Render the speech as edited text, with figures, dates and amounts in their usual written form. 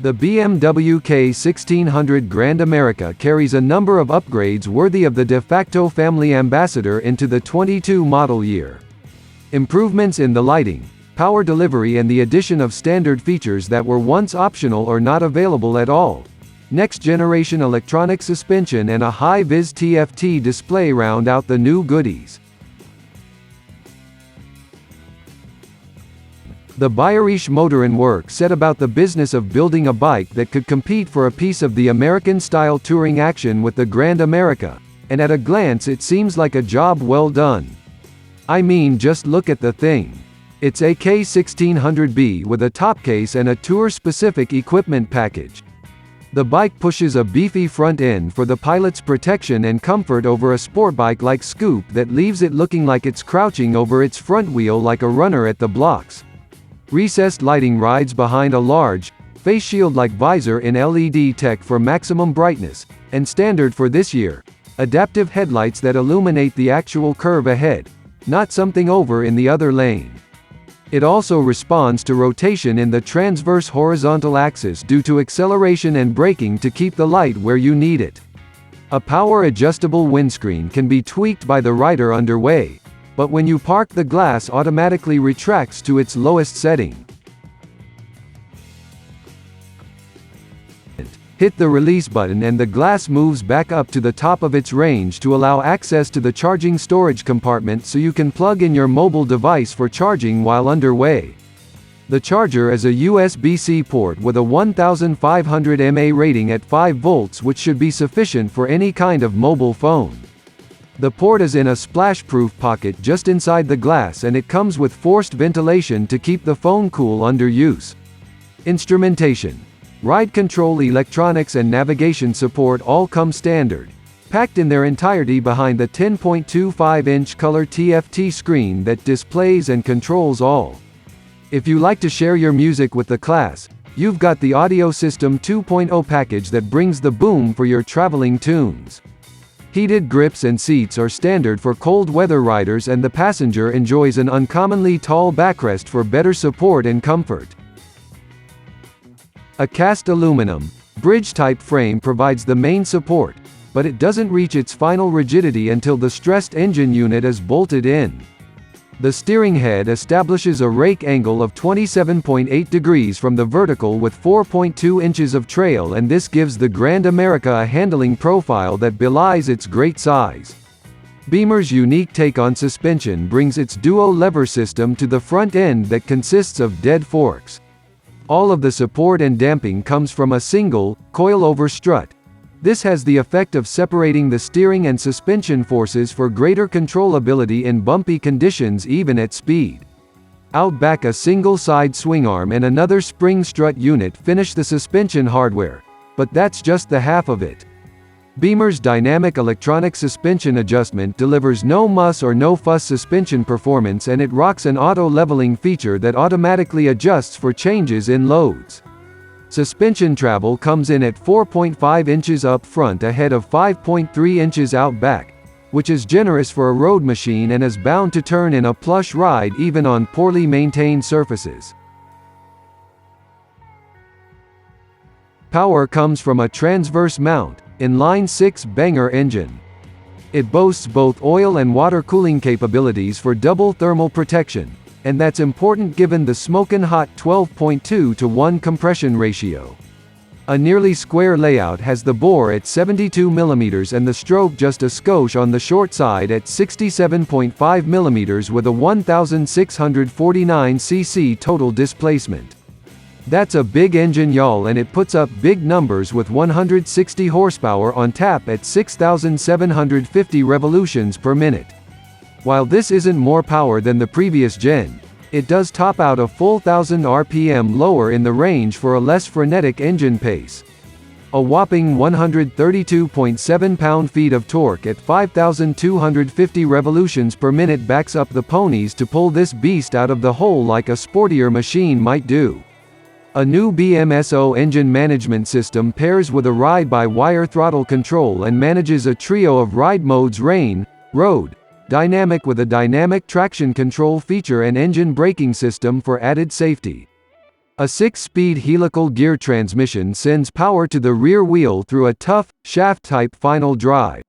The BMW K1600 Grand America carries a number of upgrades worthy of the de facto family ambassador into the 22 model year. Improvements in the lighting, power delivery and the addition of standard features that were once optional or not available at all. Next-generation electronic suspension and a high-vis TFT display round out the new goodies. The Bayerische Motorenwerk set about the business of building a bike that could compete for a piece of the American-style touring action with the Grand America, and at a glance it seems like a job well done. I mean, just look at the thing. It's a K1600B with a top case and a tour-specific equipment package. The bike pushes a beefy front end for the pilot's protection and comfort over a sport bike-like scoop that leaves it looking like it's crouching over its front wheel like a runner at the blocks. Recessed lighting rides behind a large, face shield-like visor in LED tech for maximum brightness, and standard for this year, adaptive headlights that illuminate the actual curve ahead, not something over in the other lane. It also responds to rotation in the transverse horizontal axis due to acceleration and braking to keep the light where you need it. A power-adjustable windscreen can be tweaked by the rider underway, but when you park the glass automatically retracts to its lowest setting. Hit the release button and the glass moves back up to the top of its range to allow access to the charging storage compartment so you can plug in your mobile device for charging while underway. The charger is a USB-C port with a 1500 mAh rating at 5 volts, which should be sufficient for any kind of mobile phone. The port is in a splash-proof pocket just inside the glass and it comes with forced ventilation to keep the phone cool under use. Instrumentation, ride control, electronics and navigation support all come standard, packed in their entirety behind the 10.25-inch color TFT screen that displays and controls all. If you like to share your music with the class, you've got the Audio System 2.0 package that brings the boom for your traveling tunes. Heated grips and seats are standard for cold weather riders and the passenger enjoys an uncommonly tall backrest for better support and comfort. A cast aluminum, bridge-type frame provides the main support, but it doesn't reach its final rigidity until the stressed engine unit is bolted in. The steering head establishes a rake angle of 27.8 degrees from the vertical with 4.2 inches of trail, and this gives the Grand America a handling profile that belies its great size. Beamer's unique take on suspension brings its duo lever system to the front end that consists of dead forks. All of the support and damping comes from a single, coil-over strut. This has the effect of separating the steering and suspension forces for greater controllability in bumpy conditions even at speed. Out back, a single side swingarm and another spring strut unit finish the suspension hardware, but that's just the half of it. Beamer's dynamic electronic suspension adjustment delivers no muss or no fuss suspension performance, and it rocks an auto-leveling feature that automatically adjusts for changes in loads. Suspension travel comes in at 4.5 inches up front ahead of 5.3 inches out back, which is generous for a road machine and is bound to turn in a plush ride even on poorly maintained surfaces. Power comes from a transverse mount, inline 6-banger engine. It boasts both oil and water cooling capabilities for double thermal protection, and that's important given the smokin' hot 12.2 to 1 compression ratio. A nearly square layout has the bore at 72 mm and the stroke just a skosh on the short side at 67.5 mm with a 1649 cc total displacement. That's a big engine, y'all, and it puts up big numbers with 160 horsepower on tap at 6,750 revolutions per minute. While this isn't more power than the previous gen, it does top out a full 1,000 RPM lower in the range for a less frenetic engine pace. A whopping 132.7 pound-feet of torque at 5,250 revolutions per minute backs up the ponies to pull this beast out of the hole like a sportier machine might do. A new BMSO engine management system pairs with a ride-by-wire throttle control and manages a trio of ride modes: rain, road, dynamic, with a dynamic traction control feature and engine braking system for added safety. A 6-speed helical gear transmission sends power to the rear wheel through a tough, shaft-type final drive.